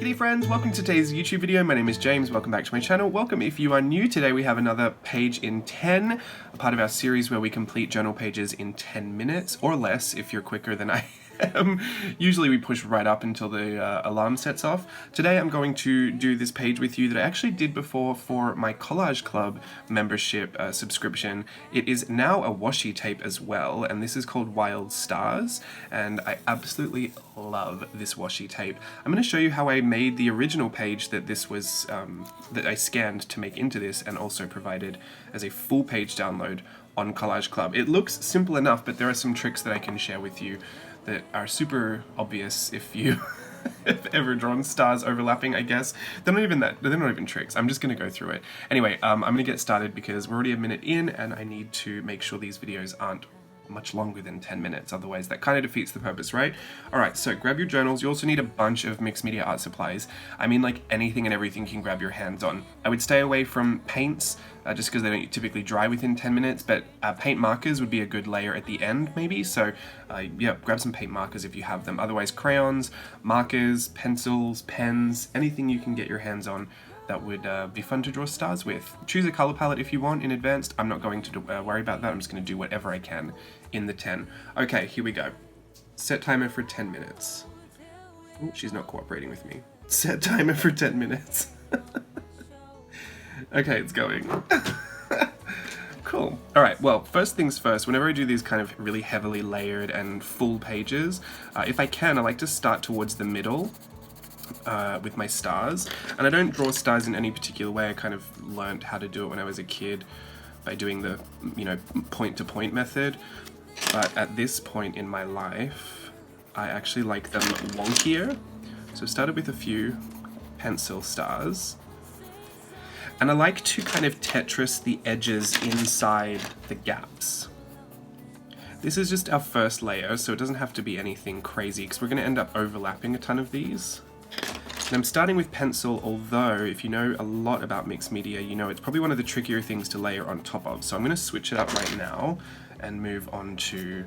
G'day friends, welcome to today's YouTube video. My name is James, welcome back to my channel. Welcome if you are new. Today we have another page in 10, a part of our series where we complete journal pages in 10 minutes or less if you're quicker than I am. Usually we push right up until the alarm sets off. Today I'm going to do this page with you that I actually did before for my Collage Club membership subscription. It is now a washi tape as well, and this is called Wild Stars, and I absolutely love this washi tape. I'm going to show you how I made the original page that this was that I scanned to make into this, and also provided as a full page download on Collage Club. It looks simple enough, but there are some tricks that I can share with you that are super obvious if you have ever drawn stars overlapping, I guess. They're not even tricks. I'm just gonna go through it. Anyway, I'm gonna get started because we're already a minute in and I need to make sure these videos aren't much longer than 10 minutes, otherwise that kind of defeats the purpose, right? Alright, so grab your journals. You also need a bunch of mixed media art supplies. I mean, like anything and everything you can grab your hands on. I would stay away from paints, just because they don't typically dry within 10 minutes, but paint markers would be a good layer at the end, maybe, so yeah, grab some paint markers if you have them. Otherwise, crayons, markers, pencils, pens, anything you can get your hands on that would be fun to draw stars with. Choose a color palette if you want in advance. I'm not going to worry about that. I'm just going to do whatever I can in the 10. Okay, here we go. Set timer for 10 minutes. Ooh, she's not cooperating with me. Set timer for 10 minutes. Okay, it's going. Cool. Alright, well, first things first, whenever I do these kind of really heavily layered and full pages, if I can, I like to start towards the middle with my stars. And I don't draw stars in any particular way. I kind of learned how to do it when I was a kid by doing the, point-to-point method. But at this point in my life, I actually like them wonkier. So I started with a few pencil stars. And I like to kind of Tetris the edges inside the gaps. This is just our first layer, so it doesn't have to be anything crazy, because we're going to end up overlapping a ton of these. And I'm starting with pencil, although if you know a lot about mixed media, you know it's probably one of the trickier things to layer on top of. So I'm going to switch it up right now and move on to,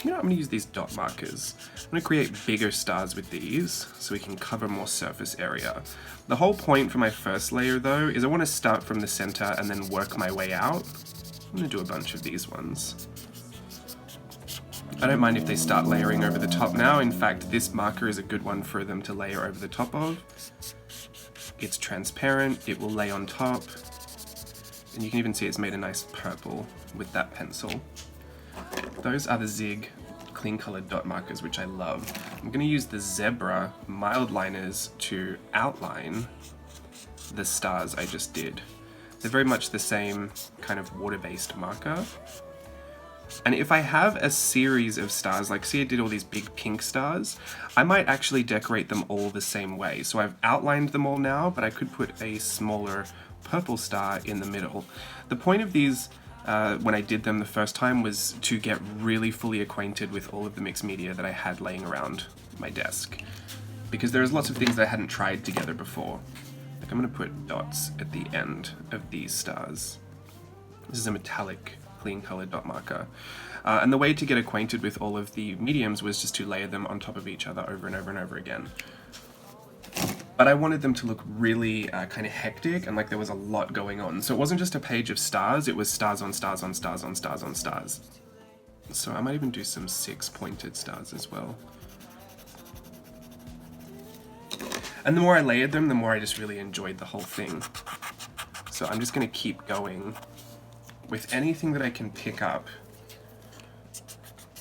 I'm going to use these dot markers. I'm going to create bigger stars with these so we can cover more surface area. The whole point for my first layer, though, is I want to start from the center and then work my way out. I'm going to do a bunch of these ones. I don't mind if they start layering over the top now. In fact, this marker is a good one for them to layer over the top of. It's transparent, it will lay on top, and you can even see it's made a nice purple with that pencil. Those are the Zig clean colored dot markers, which I love. I'm going to use the Zebra mild liners to outline the stars I just did. They're very much the same kind of water-based marker. And if I have a series of stars, like see I did all these big pink stars, I might actually decorate them all the same way. So I've outlined them all now, but I could put a smaller purple star in the middle. The point of these, when I did them the first time, was to get really fully acquainted with all of the mixed media that I had laying around my desk. Because there's lots of things that I hadn't tried together before. Like I'm going to put dots at the end of these stars. This is a metallic clean colored dot marker. And the way to get acquainted with all of the mediums was just to layer them on top of each other over and over and over again. But I wanted them to look really kind of hectic and like there was a lot going on. So it wasn't just a page of stars, it was stars on stars on stars on stars on stars. So I might even do some 6 pointed stars as well. And the more I layered them, the more I just really enjoyed the whole thing. So I'm just going to keep going with anything that I can pick up.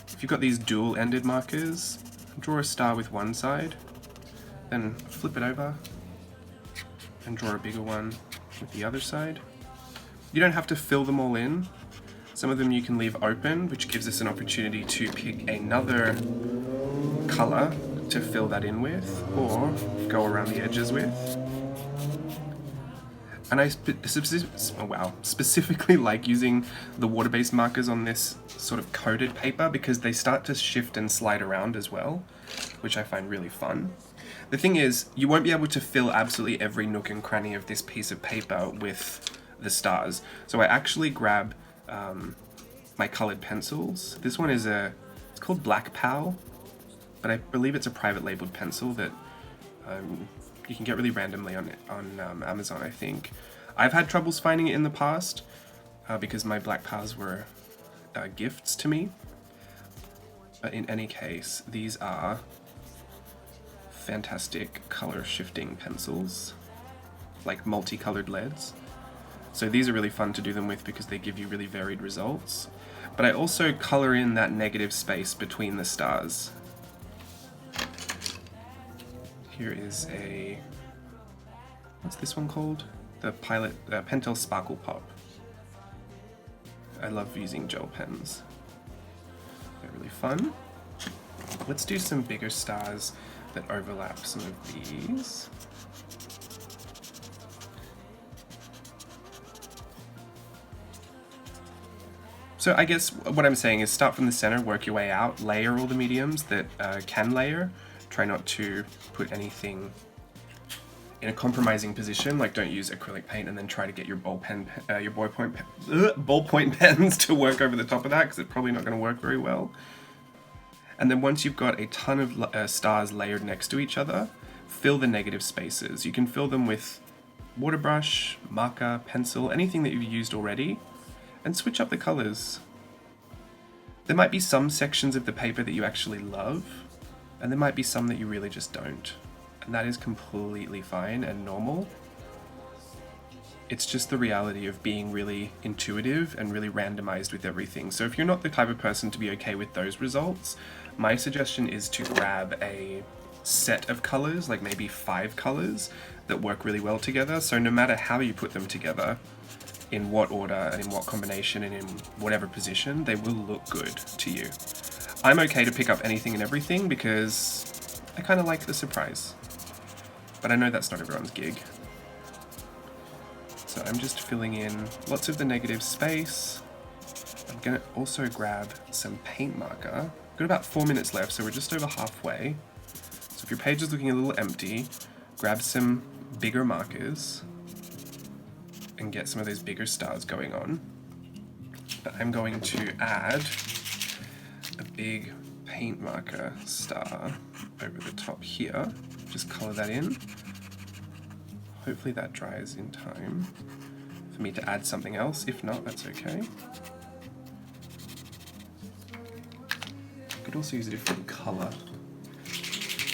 If you've got these dual-ended markers, draw a star with one side, then flip it over and draw a bigger one with the other side. You don't have to fill them all in. Some of them you can leave open, which gives us an opportunity to pick another color to fill that in with, or go around the edges with. And I specifically like using the water-based markers on this sort of coated paper because they start to shift and slide around as well, which I find really fun. The thing is, you won't be able to fill absolutely every nook and cranny of this piece of paper with the stars. So I actually grab my colored pencils. This one is it's called Black Pal, but I believe it's a private labeled pencil that You can get really randomly on Amazon, I think. I've had troubles finding it in the past because my black pars were gifts to me. But in any case, these are fantastic color shifting pencils, like multicolored leads. So these are really fun to do them with because they give you really varied results. But I also color in that negative space between the stars. Here is a, what's this one called? The Pilot Pentel Sparkle Pop. I love using gel pens. They're really fun. Let's do some bigger stars that overlap some of these. So I guess what I'm saying is start from the center, work your way out, layer all the mediums that can layer. Try not to put anything in a compromising position, like don't use acrylic paint and then try to get your ballpoint pens to work over the top of that, because it's probably not going to work very well. And then once you've got a ton of stars layered next to each other, fill the negative spaces. You can fill them with water brush, marker, pencil, anything that you've used already, and switch up the colors. There might be some sections of the paper that you actually love, and there might be some that you really just don't. And that is completely fine and normal. It's just the reality of being really intuitive and really randomized with everything. So if you're not the type of person to be okay with those results, my suggestion is to grab a set of colors, like maybe 5 colors that work really well together. So no matter how you put them together, in what order and in what combination and in whatever position, they will look good to you. I'm okay to pick up anything and everything because I kind of like the surprise. But I know that's not everyone's gig. So I'm just filling in lots of the negative space. I'm gonna also grab some paint marker. We've got about 4 minutes left, so we're just over halfway. So if your page is looking a little empty, grab some bigger markers and get some of those bigger stars going on. But I'm going to add a big paint marker star over the top here. Just color that in. Hopefully that dries in time for me to add something else. If not, that's okay. I could also use a different color.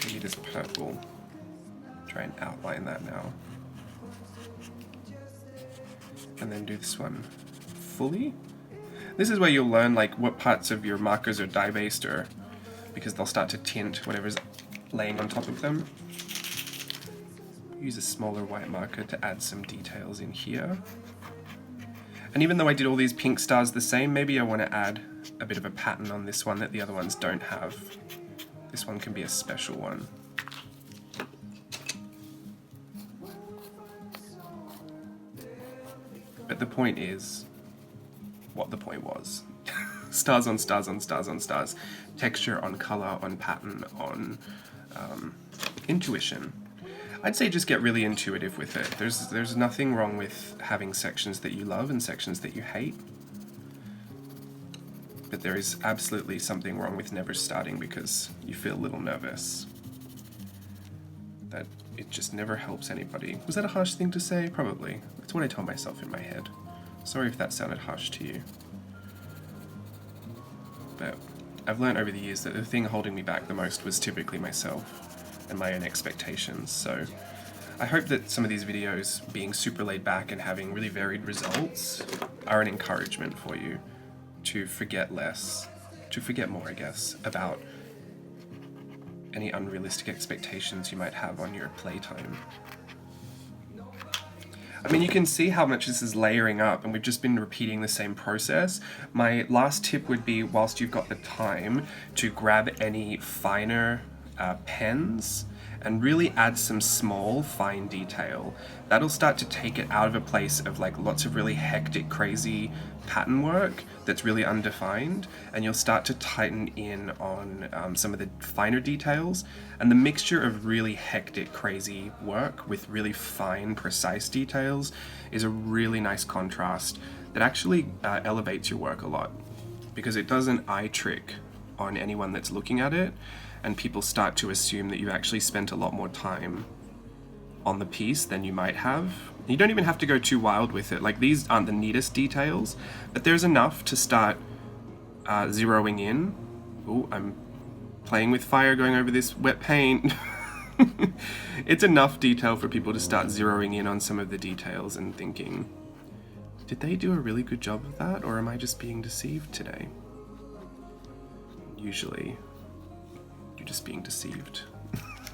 Maybe this purple. Try and outline that now. And then do this one fully. This is where you'll learn like what parts of your markers are dye-based, or because they'll start to tint whatever's laying on top of them. Use a smaller white marker to add some details in here. And even though I did all these pink stars the same, maybe I want to add a bit of a pattern on this one that the other ones don't have. This one can be a special one. But the point is what the point was. Stars on stars on stars on stars. Texture on color, on pattern, on intuition. I'd say just get really intuitive with it. There's nothing wrong with having sections that you love and sections that you hate. But there is absolutely something wrong with never starting because you feel a little nervous. That it just never helps anybody. Was that a harsh thing to say? Probably. That's what I tell myself in my head. Sorry if that sounded harsh to you. But I've learned over the years that the thing holding me back the most was typically myself and my own expectations. So I hope that some of these videos being super laid back and having really varied results are an encouragement for you to forget less, to forget more, I guess, about any unrealistic expectations you might have on your playtime. I mean, you can see how much this is layering up, and we've just been repeating the same process. My last tip would be, whilst you've got the time, to grab any finer pens and really add some small, fine detail. That'll start to take it out of a place of like lots of really hectic, crazy pattern work that's really undefined, and you'll start to tighten in on some of the finer details. And the mixture of really hectic, crazy work with really fine, precise details is a really nice contrast that actually elevates your work a lot, because it does an eye trick on anyone that's looking at it. and people start to assume that you actually spent a lot more time on the piece than you might have. You don't even have to go too wild with it. Like, these aren't the neatest details, but there's enough to start zeroing in. Oh, I'm playing with fire going over this wet paint. It's enough detail for people to start zeroing in on some of the details and thinking, did they do a really good job of that, or am I just being deceived today? Usually, you're just being deceived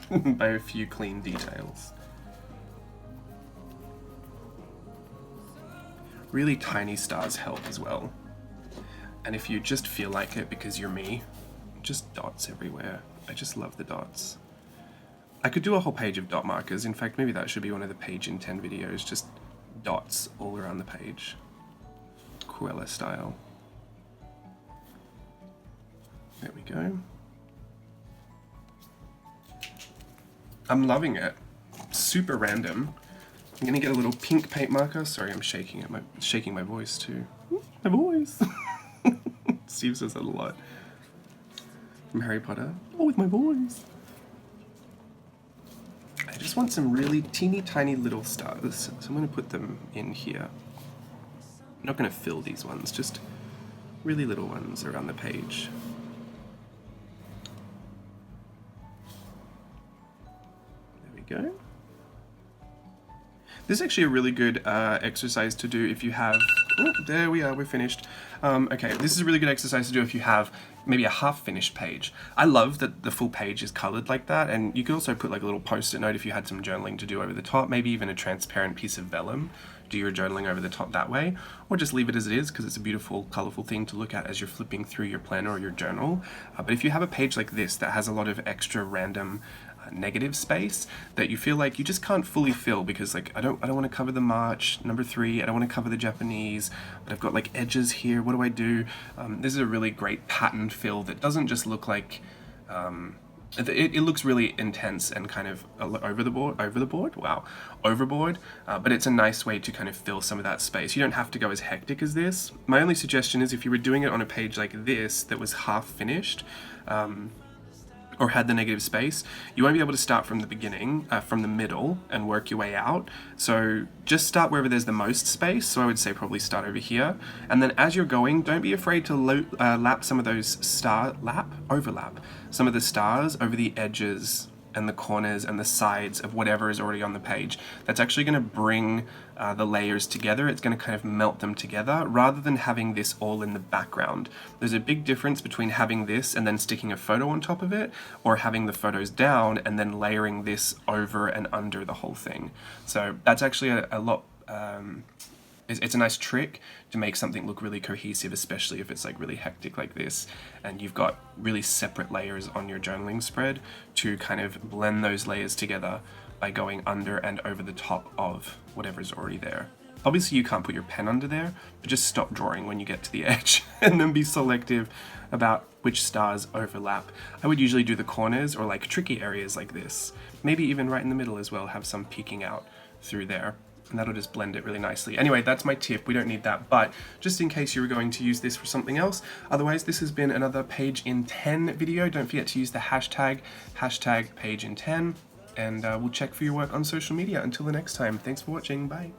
by a few clean details. Really tiny stars help as well. And if you just feel like it because you're me, just dots everywhere. I just love the dots. I could do a whole page of dot markers. In fact, maybe that should be one of the page in 10 videos, just dots all around the page. Cruella style. There we go. I'm loving it. Super random. I'm gonna get a little pink paint marker. Sorry, I'm shaking it. Shaking my voice too. My voice. Steve says that a lot. From Harry Potter. Oh, with my voice. I just want some really teeny tiny little stars, so I'm going to put them in here. I'm not going to fill these ones, just really little ones around the page. There we go. This is actually a really good exercise to do if you have... Oh, there we are, we're finished. Okay, this is a really good exercise to do if you have maybe a half-finished page. I love that the full page is colored like that, and you could also put like a little post-it note if you had some journaling to do over the top, maybe even a transparent piece of vellum. Do your journaling over the top that way, or just leave it as it is because it's a beautiful, colorful thing to look at as you're flipping through your planner or your journal. But if you have a page like this that has a lot of extra random negative space that you feel like you just can't fully fill because like I don't want to cover the March number 3, I don't want to cover the Japanese, but I've got like edges here, what do I do? This is a really great pattern fill that doesn't just look like it looks really intense and kind of overboard, but it's a nice way to kind of fill some of that space. You don't have to go as hectic as this. My only suggestion is if you were doing it on a page like this that was half finished, or had the negative space, you won't be able to start from the beginning, from the middle, and work your way out. So just start wherever there's the most space. So I would say probably start over here. And then as you're going, don't be afraid to overlap some of the stars over the edges and the corners and the sides of whatever is already on the page. That's actually going to bring the layers together. It's going to kind of melt them together rather than having this all in the background. There's a big difference between having this and then sticking a photo on top of it, or having the photos down and then layering this over and under the whole thing. So that's actually a lot... It's a nice trick to make something look really cohesive, especially if it's like really hectic like this and you've got really separate layers on your journaling spread, to kind of blend those layers together by going under and over the top of whatever's already there. Obviously you can't put your pen under there, but just stop drawing when you get to the edge and then be selective about which stars overlap. I would usually do the corners or like tricky areas like this. Maybe even right in the middle as well, have some peeking out through there. And that'll just blend it really nicely. Anyway, that's my tip. We don't need that, but just in case you were going to use this for something else. Otherwise, this has been another Page in 10 video. Don't forget to use the hashtag Page in 10, and we'll check for your work on social media. Until the next time, thanks for watching. Bye.